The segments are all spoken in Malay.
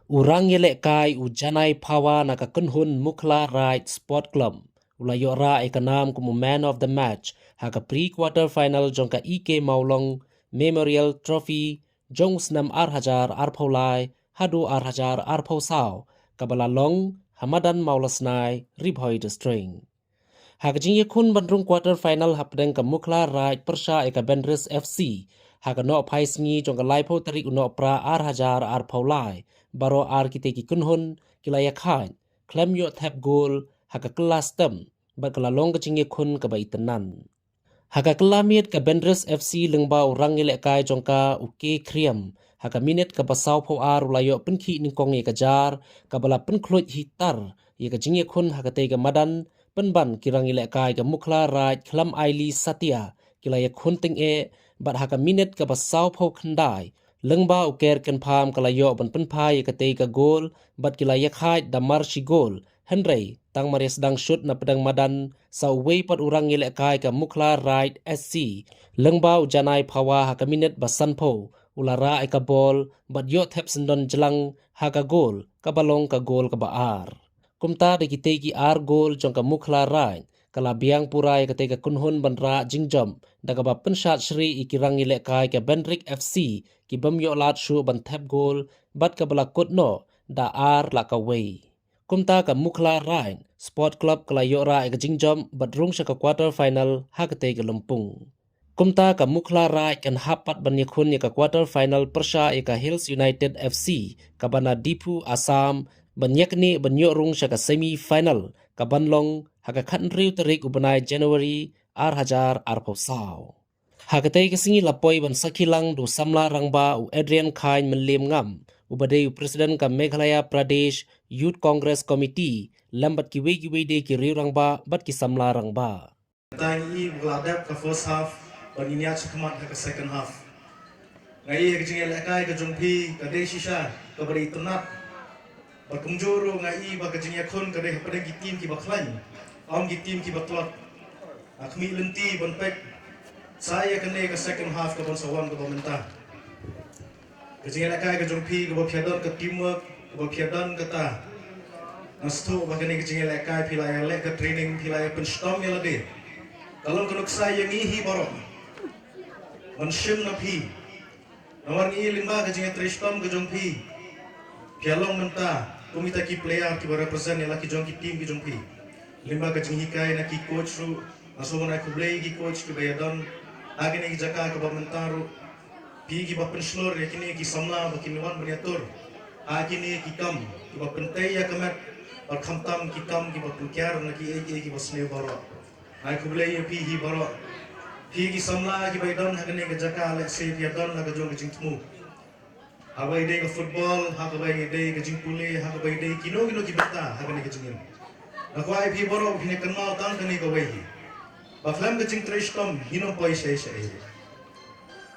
Urang yelek kai ujanai pawa nakakunhun Mukla Right Sport Club. Ulayo ra ikanam como man of the match. Haka pre-quarter final jongka Ike Maulong Memorial Trophy jong snam arhajar arpaulai hadu arhajar arpausau kabalalong Hamadan Maulasnai Ribhoi the string. Haka jingye kun bandrung quarter final hapdeng ka Mukla Right Persha eka Bendris FC. Haka no pais ngi jongka laipo tarik uno pra arhajar arpaulai. Baro ar kita ki kunhun kilaya khain klem yo thap goal haka kelas tem bat kelalong kecingye kun ke baitenan haka kelamit ke Bendris FC lengba orang ngelek kai jongka uke kriam haka minit ke pasau po ar ulayo penki ningkong ye kejar kabala penklut hitar ye kecingye kun haka tega madan penban kirang ngelek kai ke Mukla Right klam aili satia kilaya kun ting e bat haka minit ke pasau po kendai lengba uker ken pham kalayo ban penpai kate ka gol bat kilaya khai damar shi gol Henry tang maris dang shoot na pedang madan sa way pat urang ngile kai ka Mukla Right SC lengba ujanai phawa ha kaminit basanpo ulara ka bol bat yo thep sendon jelang ha ka gol ka balong ka gol ka baar kumta de kite ki ar gol jong ka Mukla Right kala biang purai kate ka kunhun banra jingjom daga ba penshat shri ikirang ngile kai ka Bendrik FC ki bam yo lat shu ban thep gol bat ka bala kutno da ar la ka way kumta ka Mukla Right Sport Club kala yo ra ka jingjom bat rung sha ka quarter final ha kate ka lumpung kumta ka Mukla Right kan hapat ban yakun ka quarter final persha ka Hills United FC ka bana Dipu Assam banyakni banyo rung sha ka semi final ka banlong haka khatnriu tarik ubanai January arhajar arposau hakatay kasingi lapoy ban sakilang do samla rangba u Adrian Khain menlim ngam ubadai Presiden ka Meghalaya Pradesh Youth Congress Committee lambat kiwe de ki riu rangba bat ki samla rangba Tangi gladap ka first half paninya chakmat ka second half ngai ka jingel kai ka jungpi ka desisha ka bari tunat berkumjuru ngai ba ka jingel khon ka de pada ki team ki baklan om ki team ki batlot akmi lenti bon pek saya kene ke second half ke bon sawam ke bomenta ke jingel kai ke jungpi ke bo phiadon ke teamwork ke bo phiadon ke ta nasto ba kene ke jingel kai pilai le ke training pilai pen stom ya lade kalau kenuk saya ngihi borok man shim na phi nawar ngi limba ke jingel tristom ke jungpi phialong menta kumita ki player ki represent ya ki jongki team ki jungpi limba ka jinghi kai na ki coach ru aso na ku play ki coach ki bayadon agene ki jaka ka bamentaru pi ki bapen slor yakini ki samla bakiniwan baniatur agene ki kam ki bapen tay ya kamat और खमतम की कम की बपुक्यार न की एक की बसने बरो आई कुबले ये पी ही बरो पी की समला की बैदन हगने के जका ले से पियदन न गजो के जिंकमु हवाई दे के फुटबॉल हवाई दे के जिंकुले हवाई दे किनो किनो की बता हगने के जिंगन अखवाई भी बरो भिने कनमा तान कने को वही बखलम के जिंक ट्रेस्टम हिनो पैसे से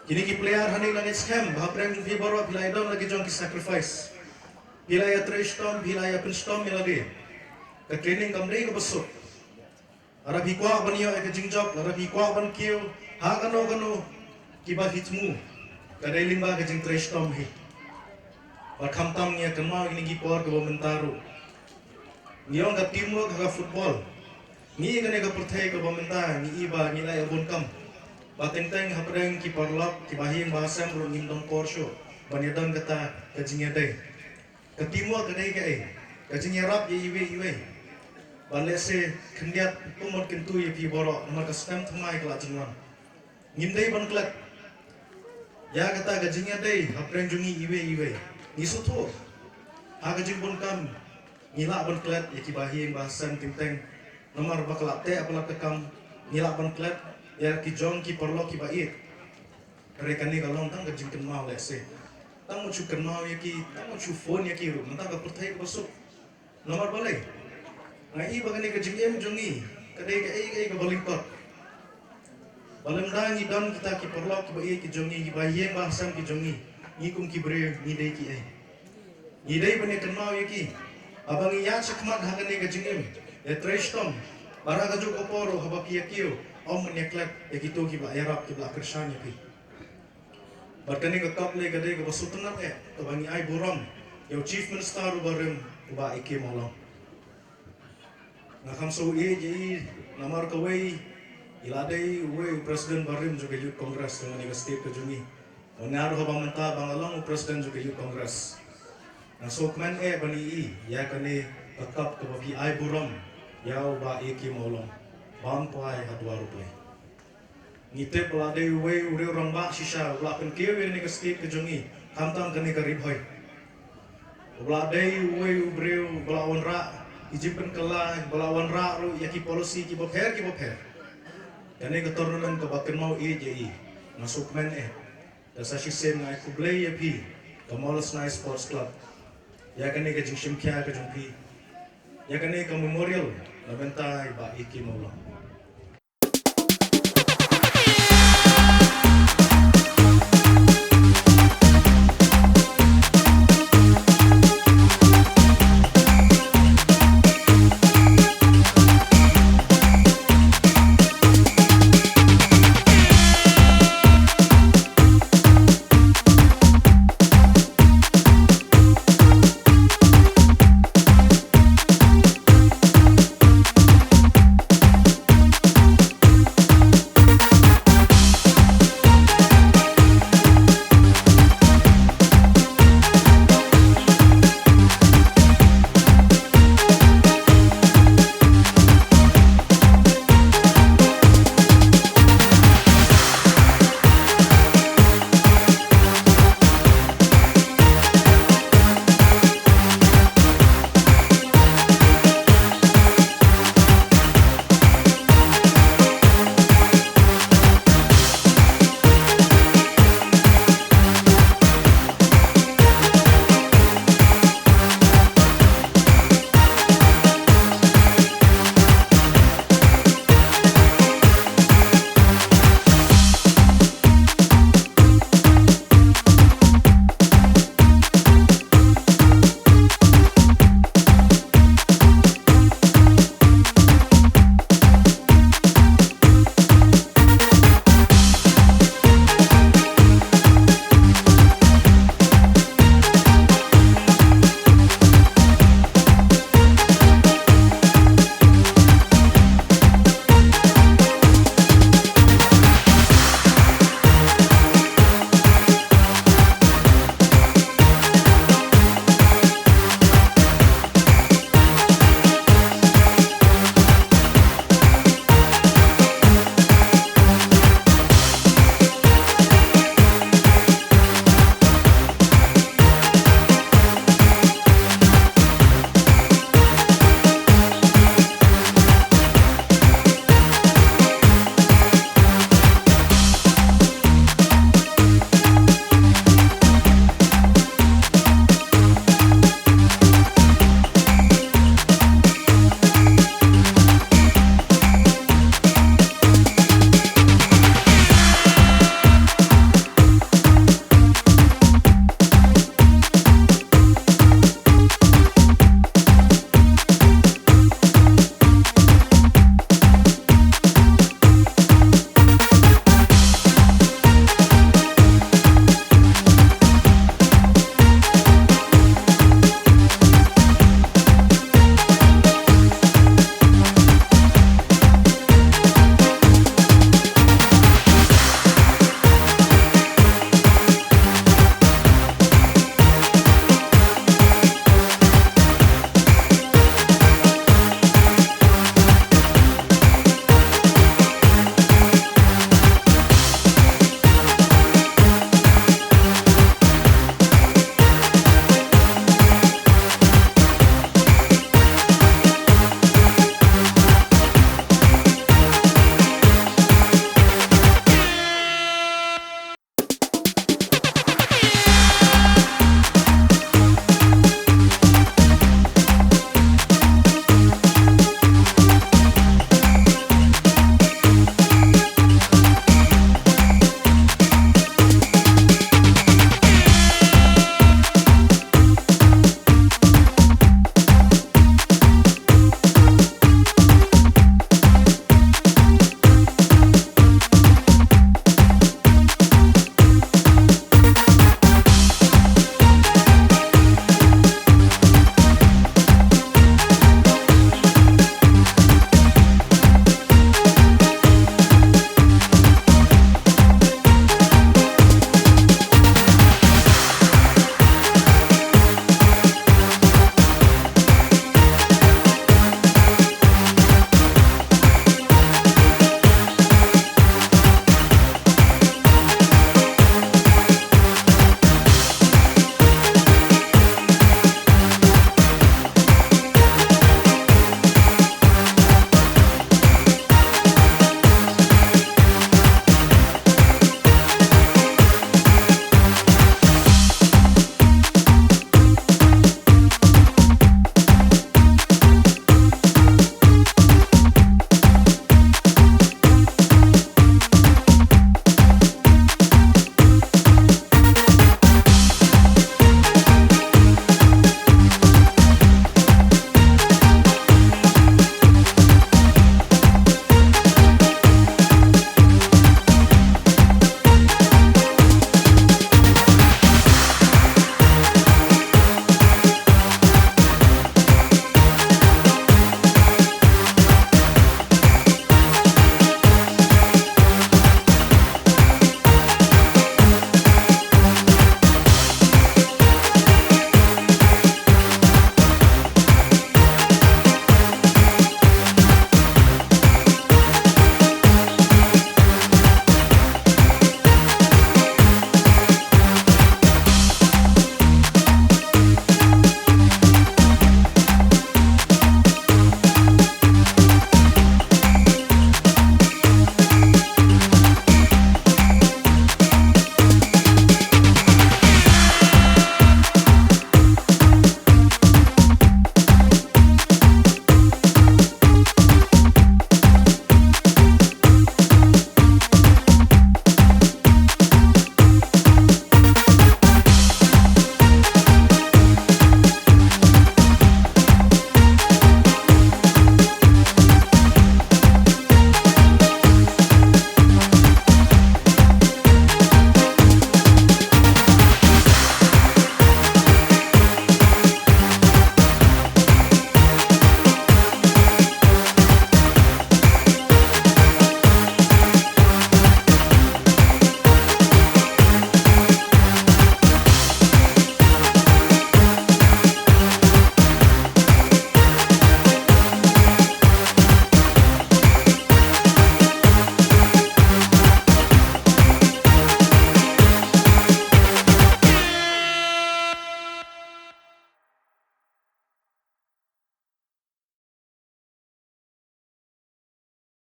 किनी की प्लेयर हने लगे स्कैम भाप्रेम भी बरो भिलाइदन लगे जो की sacrifice Pilaya Tristom, Pilaya Pinstom melade. Ke training kamdei ke besuk. Arab hikwa banyo ke jingjok, arab hikwa ban kiu, ha kano kiba hitmu. Kadai limba ke jing Tristom hi. Par khamtam nia kenma ini gipor ke bomentaru. Niong ke teamwork ke football. Ni kene ke perthai ke bomenta, ni iba ni lai abun kam. Bateng-teng hapreng ki parlok ki bahing bahasam ro ngindong porsho. Banyadon kata ke jingyadai. Ketimua kedai ke kajing yarap ye iwe balik se kendiat tumot kentu ye pi borok nomor ke stem thumai kala jingwan ngimdai ban klat ya kata kajing dai apreng jungi iwe ni sutho ha kajing bon kam ngila ban klat ye ki bahing bahasan timteng nomor bakla te apalak tekam ngila ban klat ya ki jong ki perlo ki bait rekani kalong tang kajing kenma le se tang mo chu kenma ye ki tang mo chu phone ye ki ru manta ka perthai ko basuk nomor balai ngai bagane ka jingem jongi kadai ka ai ka balingkot balam dangi dan kita ki perlo ki bai ki jongi ki bayeng bahasam ki jongi ni kum ki bre ni dei ki ai ni dei bane kenma ye ki abang ya chakmat hagane ka jingem ya trestom bara ka jo ko poro haba ki yakio om neklek ye ki to ki ba yarap ki ba kershan ye pi Berkani ke top le gade ke basutunan to bangi ai buram Yo Chief Minister ubarim uba Ike Maulong. Ngakam so je namar kawai iladai uwe Presiden barim juga Youth Congress dengan ega state kejungi. Onar haba menta bangalong Presiden juga Youth Congress. Nah so kman bani ya kane tetap ke bagi ai buram ya uba Ike Maulong. Bang puai hadwa rupai. Ngite peladai uwe ure orang bak shisha ulapen kewe ni ke state kejungi. Kantang kene karib hoy. Peladai uwe ubreu belawan ra ijipen kala belawan ra ru yaki policy ki bopher. Kene keturunan ke baken mau je masuk men dasa sisen ngai kublai ya pi ke Molas Night Sports Club. Ya kene ke jingshim kya ke jumpi. Ya kene ke memorial na bentai ba Ike Maulong.